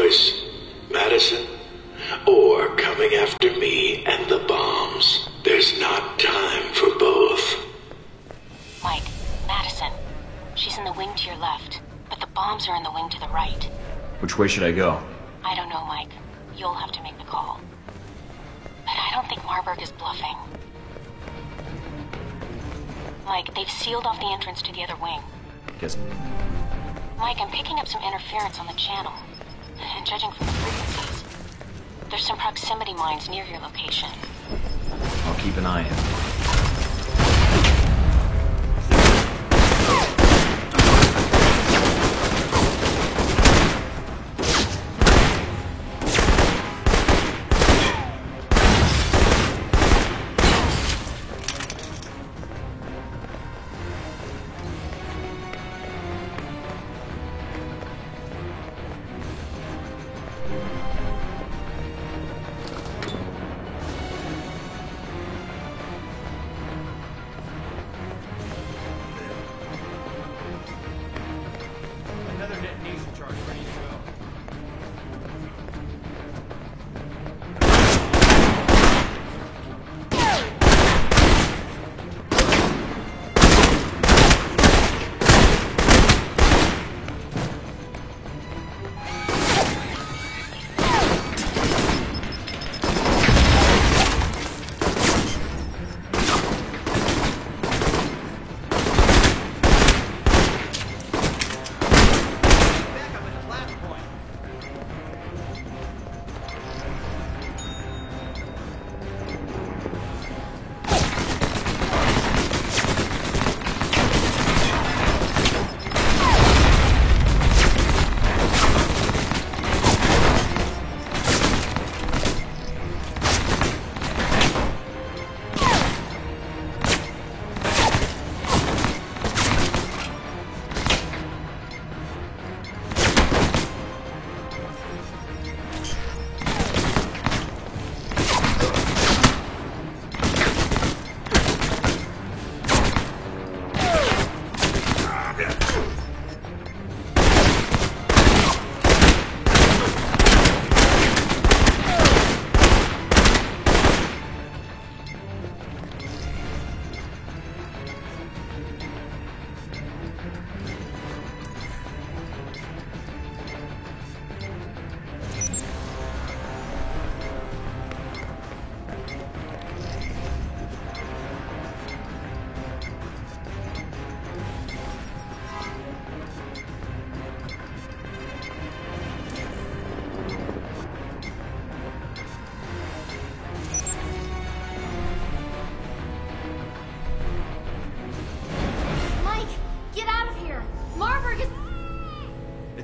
choice, Madison, or coming after me and the bombs. There's not time for both. Mike, Madison. She's in the wing to your left, but the bombs are in the wing to the right. Which way should I go? I don't know, Mike. You'll have to make the call. But I don't think Marburg is bluffing. Mike, they've sealed off the entrance to the other wing. Guess... Mike, I'm picking up some interference on the channel. And judging from the frequencies, there's some proximity mines near your location. I'll keep an eye out.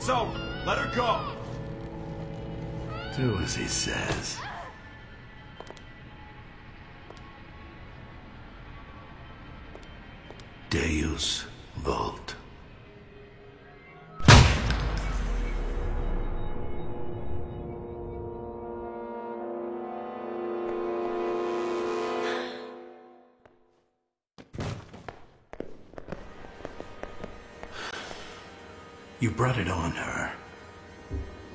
It's over. Let her go. Do as he says. Deus Vult. You brought it on her.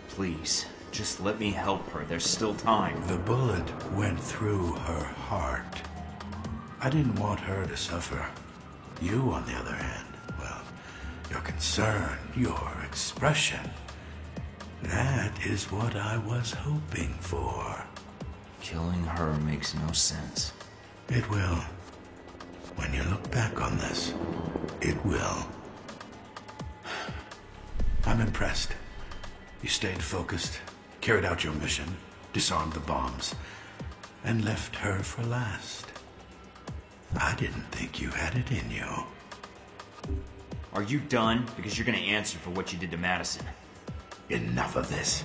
Please, just let me help her. There's still time. The bullet went through her heart. I didn't want her to suffer. You, on the other hand, well, your concern, your expression, that is what I was hoping for. Killing her makes no sense. It will. When you look back on this, it will. I'm impressed. You stayed focused, carried out your mission, disarmed the bombs, and left her for last. I didn't think you had it in you. Are you done? Because you're gonna answer for what you did to Madison. Enough of this.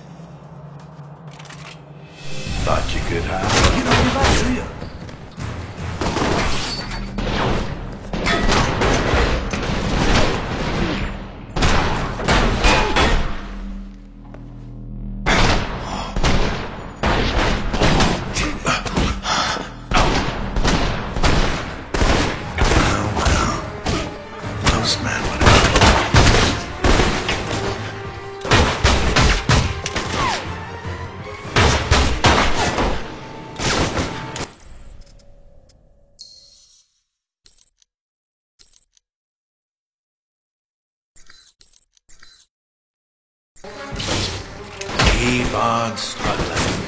Thought you could hide. You know, back to you. Keep on struggling.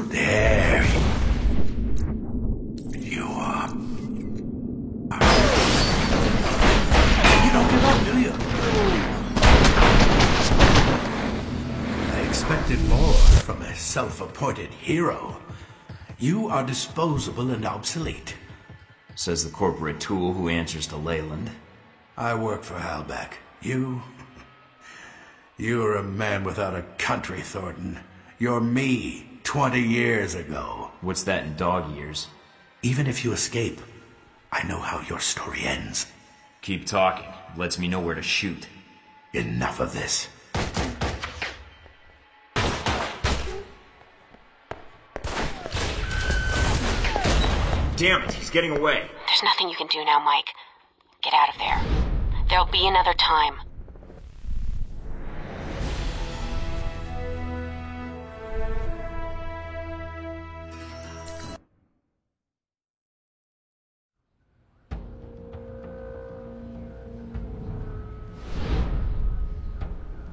There you are. You don't give up, do you? I expected more from a self-appointed hero. You are disposable and obsolete. Says the corporate tool who answers to Leyland. I work for Halbeck. You're a man without a country, Thornton. You're me, 20 years ago. What's that in dog years? Even if you escape, I know how your story ends. Keep talking. Lets me know where to shoot. Enough of this. Damn it, he's getting away. There's nothing you can do now, Mike. Get out of there. There'll be another time.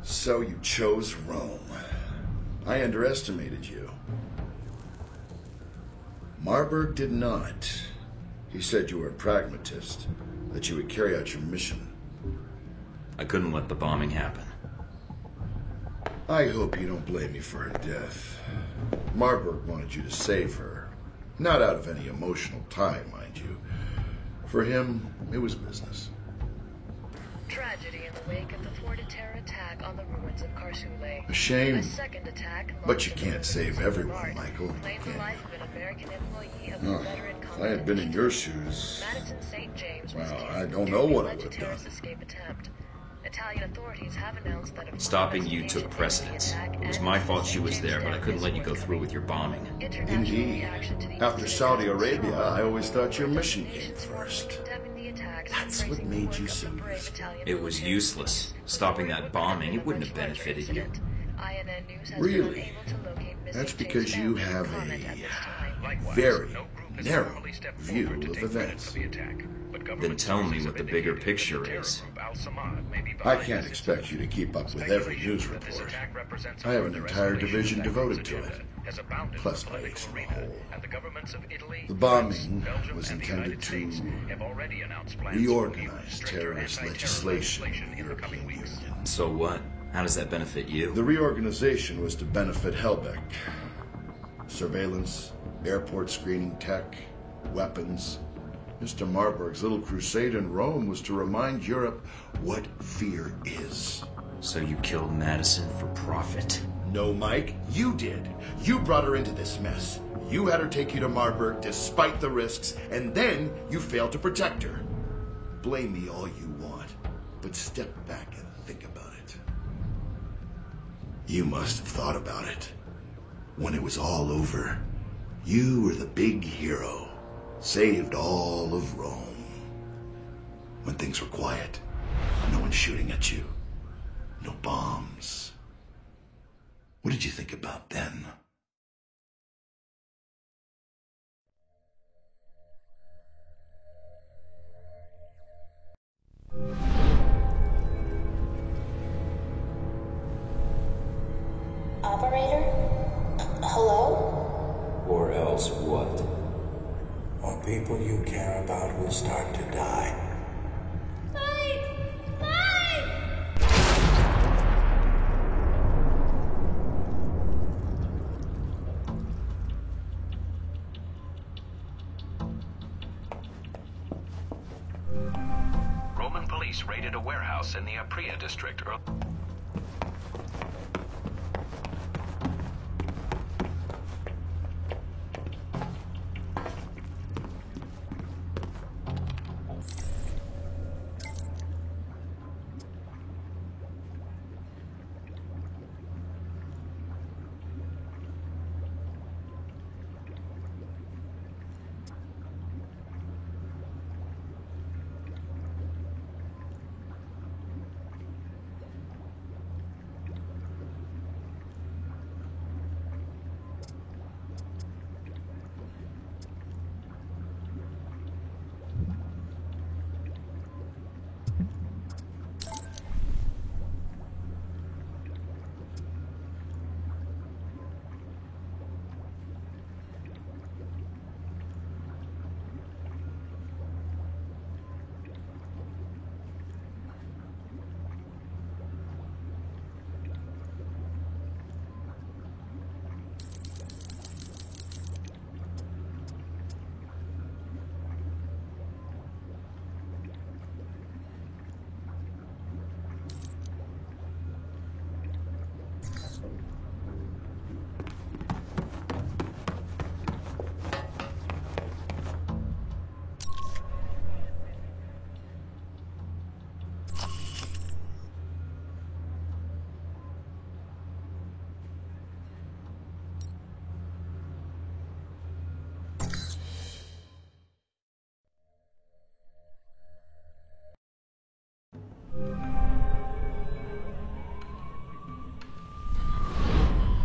So you chose Rome. I underestimated you. Marburg did not. He said you were a pragmatist, that you would carry out your mission. I couldn't let the bombing happen. I hope you don't blame me for her death. Marburg wanted you to save her. Not out of any emotional tie, mind you. For him, it was business. Tragedy in the wake of the thwarted terror attack on the ruins of Karsule. A shame. A second attack. But you can't save everyone, Michael. Claimed the Can life you? of an American employee of the veteran If I had been in your shoes, Madison St. James was well, killed I don't in know a what I alleged would have done. terrorist escape attempt. Italian authorities have announced that a Stopping you took precedence. It was my fault she was there, but I couldn't let you go through with your bombing. Indeed. After Saudi Arabia, I always thought your mission came first. That's what made you so useful. It was useless. Stopping that bombing, it wouldn't have benefited you. Really? That's because you have a very narrow view of events. Then tell me what the bigger picture is. I can't expect you to keep up with every news report. I have an entire division devoted to it, plus my extra whole. The bombing was intended to reorganize terrorist legislation in the European Union. So what? How does that benefit you? The reorganization was to benefit Helbeck. Surveillance, airport screening tech, weapons. Mr. Marburg's little crusade in Rome was to remind Europe what fear is. So you killed Madison for profit? No, Mike, you did. You brought her into this mess. You had her take you to Marburg despite the risks, and then you failed to protect her. Blame me all you want, but step back and think about it. You must have thought about it. When it was all over, you were the big hero. Saved all of Rome. When things were quiet, no one shooting at you, no bombs. What did you think about then? Operator? Hello? Or else what? Or people you care about will start to die. Roman police raided a warehouse in the Apria district.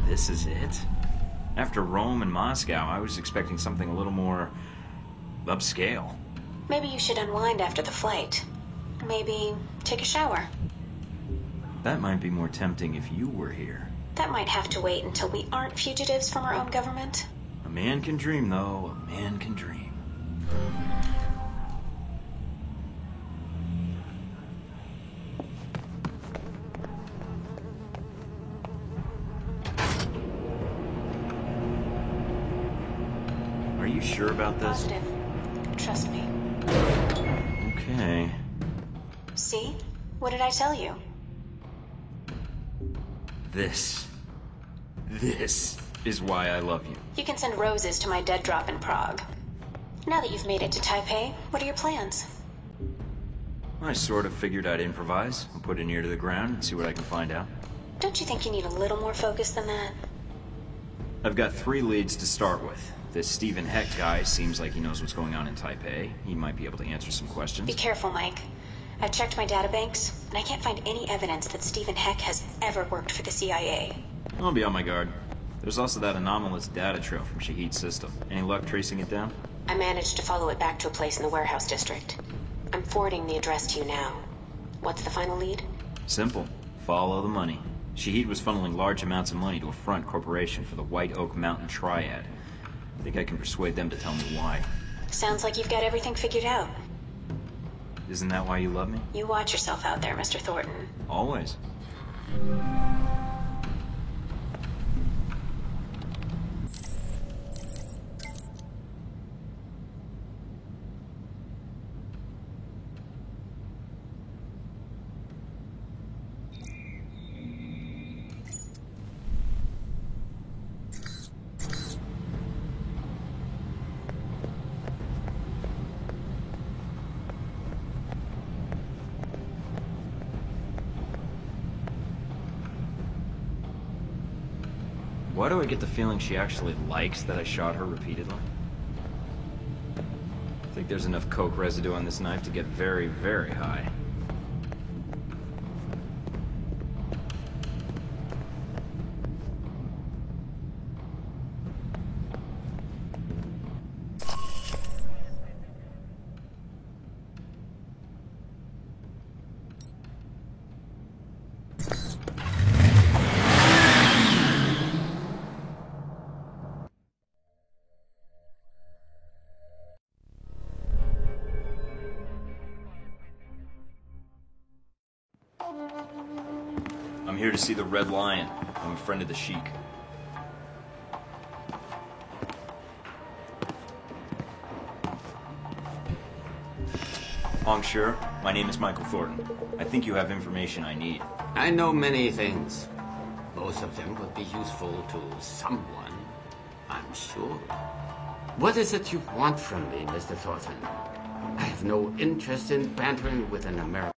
This is it? After Rome and Moscow, I was expecting something a little more upscale. Maybe you should unwind after the flight. Maybe take a shower. That might be more tempting if you were here. That might have to wait until we aren't fugitives from our own government. A man can dream, though. A man can dream. Are you sure about this? Positive. Trust me. Okay. See? What did I tell you? This is why I love you. You can send roses to my dead drop in Prague. Now that you've made it to Taipei, what are your plans? I sort of figured I'd improvise and put an ear to the ground and see what I can find out. Don't you think you need a little more focus than that? I've got 3 leads to start with. This Stephen Heck guy seems like he knows what's going on in Taipei. He might be able to answer some questions. Be careful, Mike. I've checked my databanks, and I can't find any evidence that Stephen Heck has ever worked for the CIA. I'll be on my guard. There's also that anomalous data trail from Shahid's system. Any luck tracing it down? I managed to follow it back to a place in the warehouse district. I'm forwarding the address to you now. What's the final lead? Simple. Follow the money. Shahid was funneling large amounts of money to a front corporation for the White Oak Mountain Triad. I think I can persuade them to tell me why. Sounds like you've got everything figured out. Isn't that why you love me? You watch yourself out there, Mr. Thornton. Always. Why do I get the feeling she actually likes that I shot her repeatedly? I think there's enough coke residue on this knife to get very, very high. I'm here to see the Red Lion. I'm a friend of the Sheik. Monsieur, my name is Michael Thornton. I think you have information I need. I know many things. Most of them will be useful to someone, I'm sure. What is it you want from me, Mr. Thornton? I have no interest in bantering with an American.